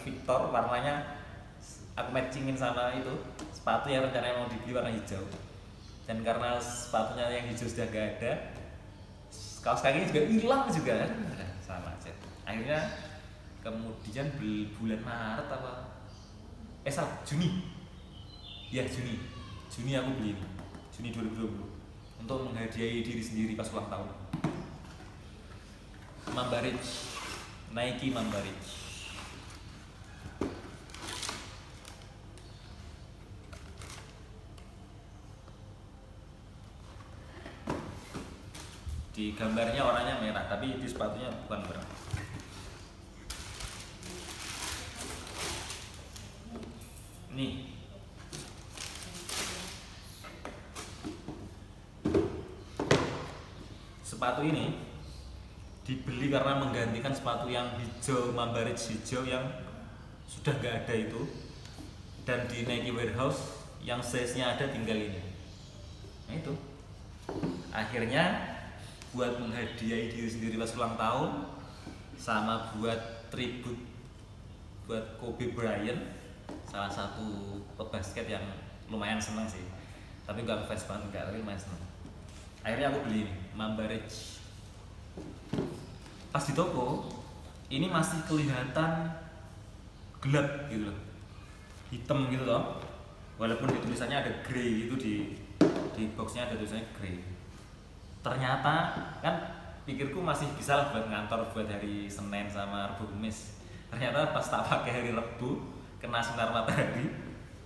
Victor, warnanya aku matchingin sama itu sepatu yang rencananya mau dibeli warna hijau. Dan karena sepatunya yang hijau sudah nggak ada, kaos kakinya juga hilang juga kan, sama aja. Akhirnya kemudian bulan Maret apa Juni aku beli ini, Juni 2020 untuk menghadiahi diri sendiri pas ulang tahun. Mamba Ridge, Nike Mamba Ridge. Di gambarnya orangnya merah, tapi di sepatunya bukan merah. Nih, sepatu ini dibeli karena menggantikan sepatu yang hijau, Mamba Ridge hijau yang sudah nggak ada itu. Dan di Nike Warehouse yang size-nya ada tinggal ini. Nah itu, akhirnya buat menghadiahi diri sendiri pas ulang tahun, sama buat tribute buat Kobe Bryant, salah satu pebasket yang lumayan seneng sih, tapi nggak fans banget enggak, tapi lumayan seneng. Akhirnya aku beli ini, Mamba Ridge. Pas di toko ini masih kelihatan gelap gitu loh, hitam gitu loh, walaupun di tulisannya ada grey gitu, di boxnya ada tulisannya grey. Ternyata kan pikirku masih bisa lah buat ngantor buat hari Senin sama Rabu Kamis. Ternyata pas tak pakai hari Rabu, kena sinar matahari,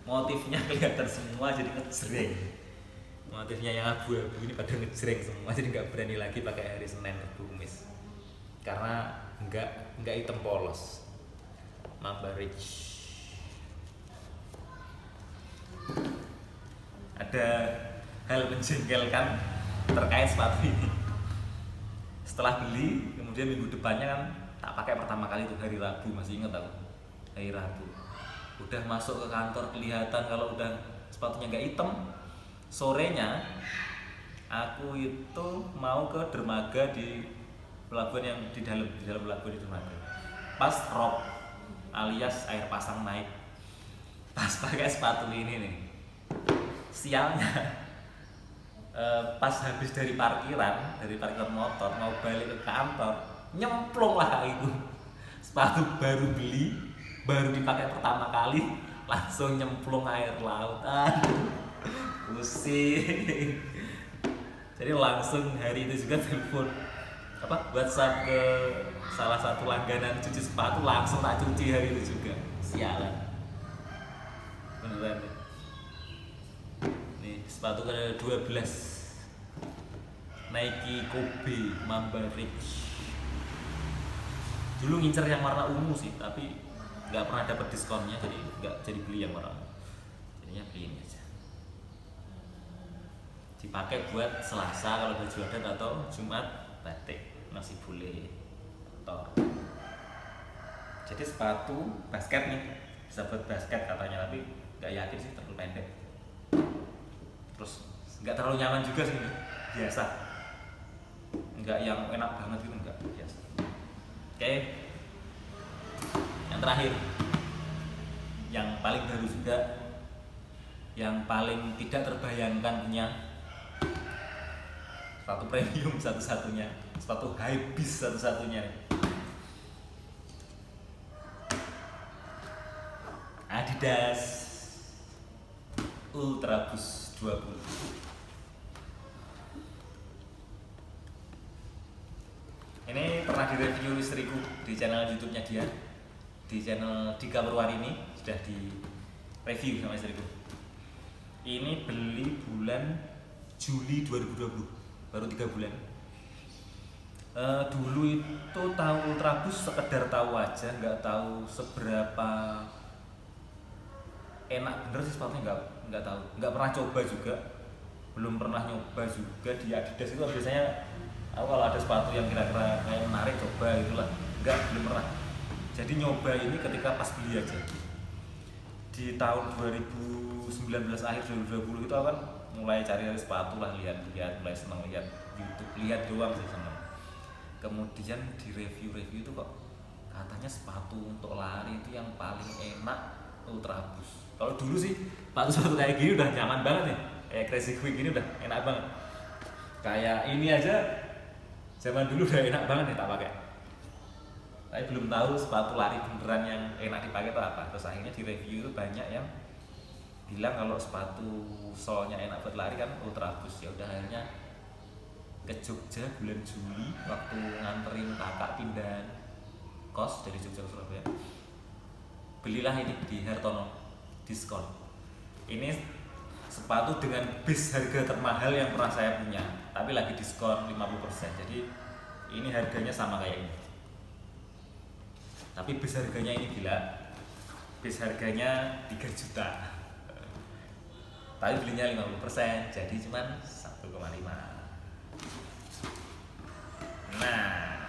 motifnya kelihatan semua jadi ngejreng. Motifnya yang abu-abu ini pada ngejreng semua, jadi nggak berani lagi pakai hari Senin Rabu Kamis karena nggak hitam polos. Mamba Ridge. Ada hal menjengkelkan terkait sepatu ini. Setelah beli, kemudian minggu depannya kan tak pakai pertama kali itu hari Rabu, masih ingat aku. Hari Rabu. Udah masuk ke kantor kelihatan kalau udah sepatunya nggak hitam. Sorenya aku itu mau ke dermaga di pelabuhan yang di dalam pelabuhan di dermaga. Pas rob alias air pasang naik. Pas pakai sepatu ini nih. Sialnya pas habis dari parkiran motor mau balik ke kantor, nyemplung lah itu. Sepatu baru beli, baru dipakai pertama kali, langsung nyemplung air laut. Pusing. Jadi langsung hari itu juga telepon WhatsApp ke salah satu langganan cuci sepatu, langsung tak cuci hari itu juga. Sialan. Beneran. Nih sepatu ke-12 Nike Kobe Mamba Ridge. Dulu ngincer yang warna ungu sih, tapi nggak pernah dapat diskonnya, jadi nggak jadi beli yang warna ungu. Jadinya beli ini aja. Dipakai buat Selasa kalau baju adat atau Jumat batik masih boleh. Jadi sepatu basket nih, bisa buat basket katanya, tapi nggak yakin sih, terlalu pendek. Terus nggak terlalu nyaman juga sih ini, biasa. Nggak yang enak banget gitu, nggak, biasa. Oke. Yang terakhir, yang paling baru juga, yang paling tidak terbayangkan punya, sepatu premium satu-satunya, sepatu high beast satu-satunya. Adidas Ultra Boost 20. Ini pernah direview istriku di channel YouTube-nya dia, di channel Dika Purwarini sudah di review sama istriku. Ini beli bulan Juli 2020, baru 3 bulan. Dulu itu tahu Ultra Boost sekedar tahu aja, nggak tahu seberapa enak bener sih sepatunya, nggak tahu, nggak pernah coba juga, belum pernah nyoba juga. Di Adidas itu biasanya aku kalau ada sepatu yang kira-kira kayak menarik coba gitulah, belum pernah. Jadi nyoba ini ketika pas beli aja di tahun 2019 akhir 2020 itu kan mulai cari sepatu lah, lihat mulai seneng lihat YouTube, lihat doang sih seneng. Kemudian di review itu kok katanya sepatu untuk lari itu yang paling enak Ultra Boost. Kalau dulu sih sepatu kayak gini udah nyaman banget nih, kayak Crazy Quick gini udah enak banget. Kayak ini aja zaman dulu udah enak banget nih tak pakai. Tapi belum tahu sepatu lari beneran yang enak dipakai itu apa. Terus akhirnya di review itu banyak yang bilang kalau sepatu solnya enak buat lari kan Ultra Boost. Ya udah akhirnya ke Jogja bulan Juli waktu nganterin kakak pindah kos dari Jogja ke Surabaya. Belilah ini di Hartono diskon. Ini sepatu dengan base harga termahal yang pernah saya punya, tapi lagi diskon 50%. Jadi ini harganya sama kayak ini. Tapi base harganya ini gila. Base harganya 3 juta. Tapi belinya 50%, jadi cuman 1,5. Nah,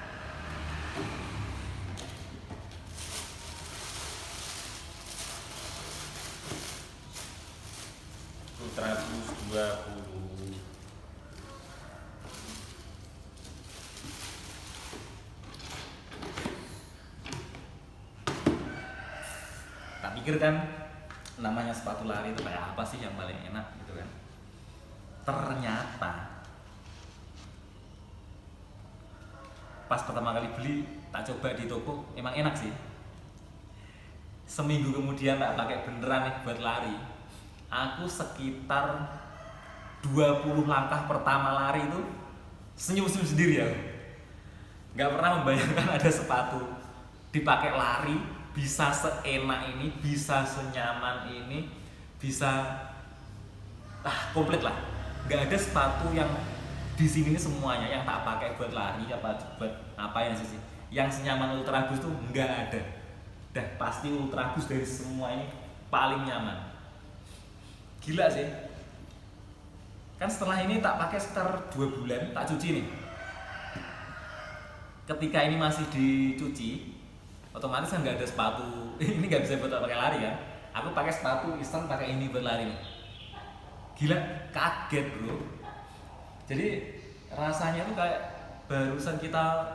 Ultra Boost 20. pikir kan namanya sepatu lari itu kayak apa sih yang paling enak gitu kan. Ternyata pas pertama kali beli tak coba di toko emang enak sih. Seminggu kemudian tak pakai beneran nih buat lari, aku sekitar 20 langkah pertama lari itu senyum-senyum sendiri ya. Nggak pernah membayangkan ada sepatu dipakai lari bisa seenak ini, bisa senyaman ini, bisa komplit lah. Nggak ada sepatu yang di sini ini semuanya yang tak pakai buat lari apa buat apa ya sih, yang senyaman Ultra Boost tuh nggak ada. Dah pasti Ultra Boost dari semua ini paling nyaman. Gila sih. Kan setelah ini tak pakai sekitar 2 bulan, tak cuci nih. Ketika ini masih dicuci, otomatis kan nggak ada sepatu ini nggak bisa buat pakai lari kan. Aku pakai sepatu instan, pakai ini buat lari nih. Gila, kaget bro. Jadi rasanya tuh kayak barusan kita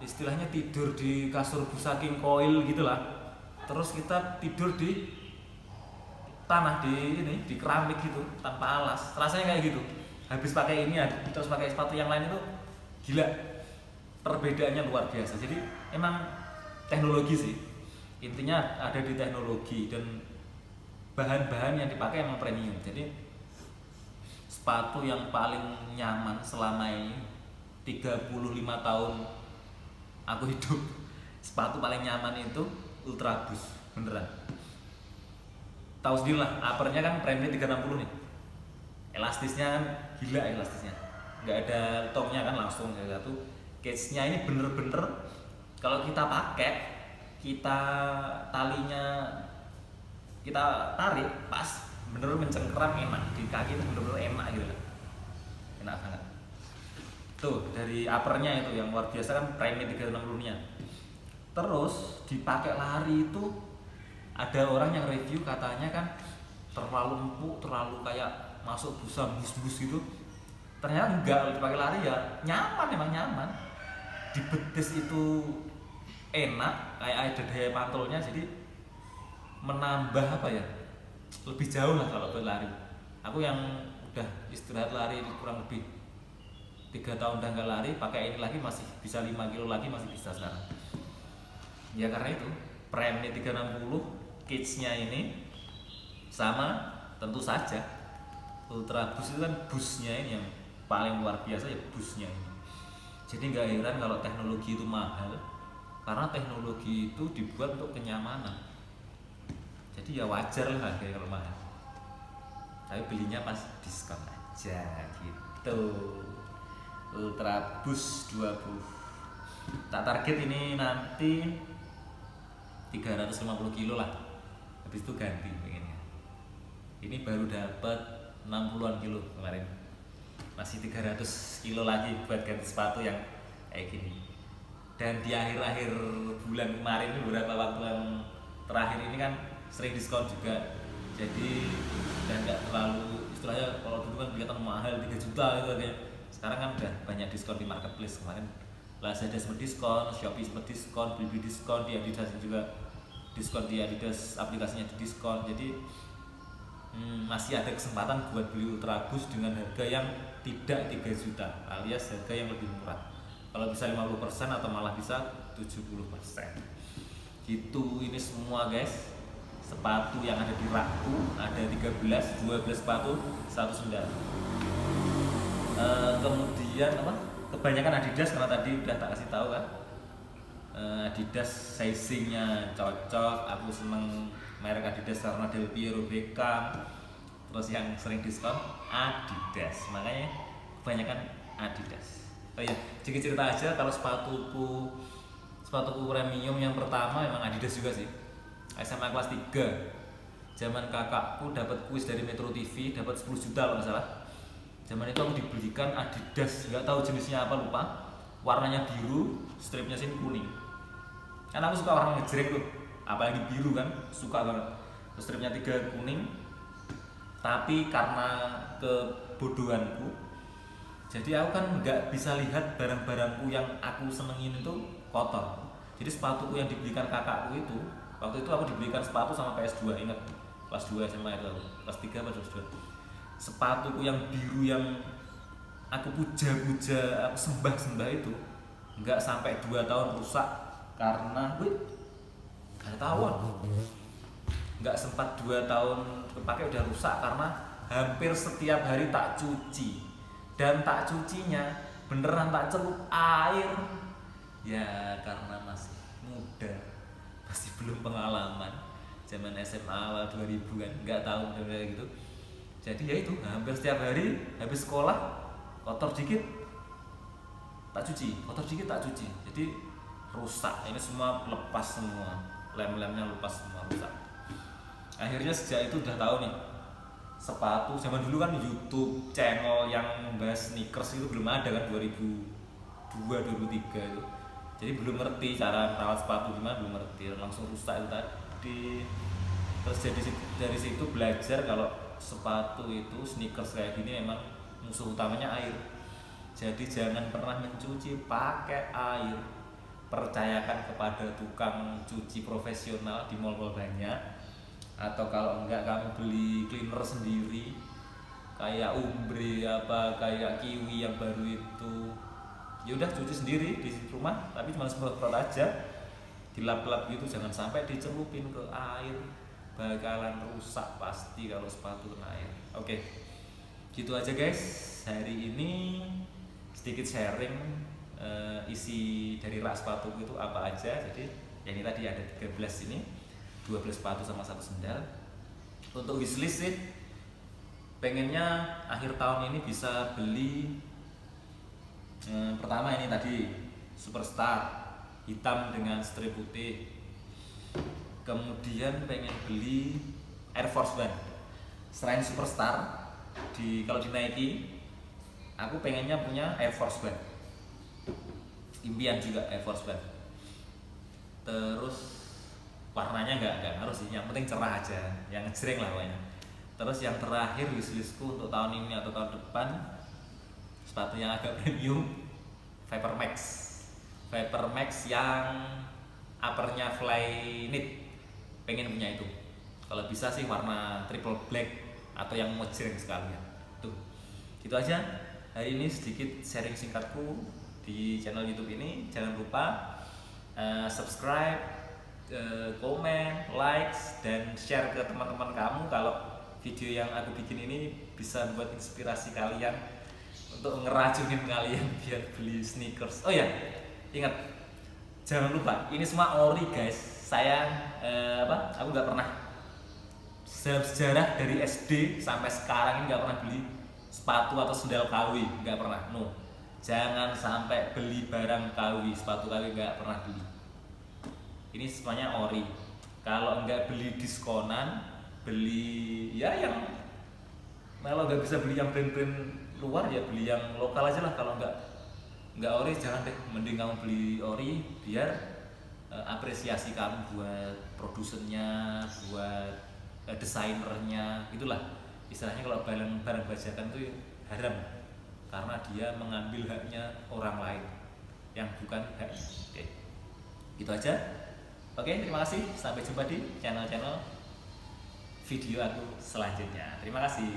istilahnya tidur di kasur busa king coil gitulah. Terus kita tidur di tanah di keramik gitu tanpa alas. Rasanya kayak gitu. Habis pakai ini terus pakai sepatu yang lain itu gila. Perbedaannya luar biasa. Jadi emang teknologi sih. Intinya ada di teknologi dan bahan-bahan yang dipakai emang premium. Jadi sepatu yang paling nyaman selama ini 35 tahun aku hidup, sepatu paling nyaman itu Ultra Boost, beneran. Tahu sendiri lah, uppernya kan premium 360 nih. Elastisnya kan gila elastisnya. Nggak ada tongnya kan langsung kayak satu. Cage-nya ini bener-bener kalau kita pakai, kita talinya kita tarik pas bener-bener mencengkeram, enak di kaki itu bener-bener enak gitu lah, enak banget. Tuh dari uppernya itu yang luar biasa kan premium 360 nya. Terus dipakai lari itu ada orang yang review katanya kan terlalu empuk, terlalu kayak masuk busa bus-bus gitu. Ternyata enggak, dipakai lari ya nyaman, emang nyaman. Di betis itu enak, kayak ada daya pantulnya, jadi menambah apa ya, lebih jauh lah kalau buat lari. Aku yang udah istirahat lari kurang lebih 3 tahun udah nggak lari, pakai ini lagi masih bisa 5 kilo lagi masih bisa sekarang. Ya karena itu premium 360 cage-nya ini sama, tentu saja Ultra Boost itu kan boostnya ini yang paling luar biasa ya, boostnya ini. Jadi nggak heran kalau teknologi itu mahal, karena teknologi itu dibuat untuk kenyamanan. Jadi ya wajar lah harganya kalau mahal. Tapi belinya pas diskon aja gitu. Ultra Boost 20. Tak target ini nanti 350 kilo lah. Habis itu ganti pengennya. Ini baru dapat 60-an kilo kemarin. Masih 300 kilo lagi buat ganti sepatu yang kayak gini. Dan di akhir-akhir bulan kemarin ini, beberapa waktu yang terakhir ini kan sering diskon juga. Jadi dan nggak terlalu, istilahnya kalau dulu kan kelihatan mahal 3 juta gitu harganya. Sekarang kan udah banyak diskon di marketplace. Kemarin Lazada sempat diskon, Shopee sempat diskon, Blibli diskon, di Adidas juga diskon, di Adidas aplikasinya di diskon. Jadi masih ada kesempatan buat beli Ultra Boost dengan harga yang tidak 3 juta, alias harga yang lebih murah. Kalau bisa 50% atau malah bisa 70%. Gitu, ini semua guys. Sepatu yang ada di rakku ada 13, 12 sepatu, 1 sendal. Kemudian apa? Kebanyakan Adidas karena tadi udah tak kasih tahu kan. Adidas sizingnya cocok. Aku seneng merek Adidas karena Del Piero, Beckham. Terus yang sering diskon Adidas, makanya kebanyakan Adidas. Oh iya, sedikit cerita aja kalau sepatuku premium yang pertama emang Adidas juga sih. SMA kelas 3, zaman kakakku dapat kuis dari Metro TV, dapat 10 juta kalau nggak salah. Zaman itu aku dibelikan Adidas, nggak tahu jenisnya apa, lupa. Warnanya biru, stripnya sini kuning. Karena aku suka warna ngejreng tuh, apalagi biru kan, suka banget. Terus stripnya 3 kuning. Tapi karena kebodohanku, jadi aku kan nggak bisa lihat barang-barangku yang aku senengin itu kotor. Jadi sepatuku yang dibelikan kakakku itu Waktu itu aku dibelikan sepatu sama PS2, ingat kelas 2 SMA itu aku, kelas 3 apa kelas 2. Sepatuku yang biru yang aku puja-puja, aku sembah-sembah itu nggak sampai 2 tahun rusak karena nggak tahuan, nggak sempat 2 tahun kepake udah rusak karena hampir setiap hari tak cuci, dan tak cucinya beneran tak celup air ya karena masih muda, masih belum pengalaman, zaman SMA awal 2000 kan, nggak tahu bener-bener gitu. Jadi ya itu hampir setiap hari habis sekolah kotor dikit tak cuci, kotor dikit tak cuci, jadi rusak. Ini semua lepas semua, lem-lemnya lepas semua, rusak. Akhirnya sejak itu udah tahu nih sepatu. Zaman dulu kan YouTube channel yang membahas sneakers itu belum ada kan, 2002 2003 itu. Jadi belum ngerti cara merawat sepatu gimana, belum ngerti, langsung rusak itu tadi. Terus dari situ belajar kalau sepatu itu sneakers kayak gini memang musuh utamanya air. Jadi jangan pernah mencuci pakai air. Percayakan kepada tukang cuci profesional di mall-mall banyak, atau kalau enggak kamu beli cleaner sendiri kayak Umbre apa kayak Kiwi yang baru itu. Ya udah cuci sendiri di rumah, tapi cuma semprot-semprot aja, dilap-lap gitu, jangan sampai dicelupin ke air, bakalan rusak pasti kalau sepatu kena air. Oke, gitu aja guys hari ini, sedikit sharing isi dari rak sepatu itu apa aja. Jadi ya ini tadi ada 13 ini, 12 sepatu sama 1 sendal. Untuk wishlist sih pengennya akhir tahun ini bisa beli pertama ini tadi Superstar hitam dengan strip putih. Kemudian pengen beli Air Force One. Selain Superstar, kalau di Nike aku pengennya punya Air Force One. Impian juga Air Force One. Terus warnanya nggak ngaruh sih, yang penting cerah aja, yang ngejreng lah pokoknya. Terus yang terakhir wishlistku untuk tahun ini atau tahun depan, sepatu yang agak premium, Vapor Max yang uppernya Flyknit, pengen punya itu. Kalau bisa sih warna triple black atau yang ngejreng sekalian. Tuh, gitu aja hari ini sedikit sharing singkatku di channel YouTube ini. Jangan lupa subscribe, komen, likes, dan share ke teman-teman kamu kalau video yang aku bikin ini bisa buat inspirasi kalian untuk ngeracunin kalian biar beli sneakers. Oh ya, ingat, jangan lupa ini semua ori guys. Saya aku nggak pernah sejarah dari SD sampai sekarang ini nggak pernah beli sepatu atau sendal KW, nggak pernah. No, jangan sampai beli barang KW, sepatu KW nggak pernah beli. Ini semuanya ori. Kalau nggak beli diskonan, beli ya yang, kalau nggak bisa beli yang brand-brand luar ya beli yang lokal aja lah. Kalau nggak ori jangan deh, mending kamu beli ori biar apresiasi kamu buat produsennya, buat desainernya, itulah istilahnya. Kalau barang bajakan itu haram karena dia mengambil haknya orang lain yang bukan haknya. Oke, gitu aja. Oke, terima kasih, sampai jumpa di channel-channel video aku selanjutnya. Terima kasih.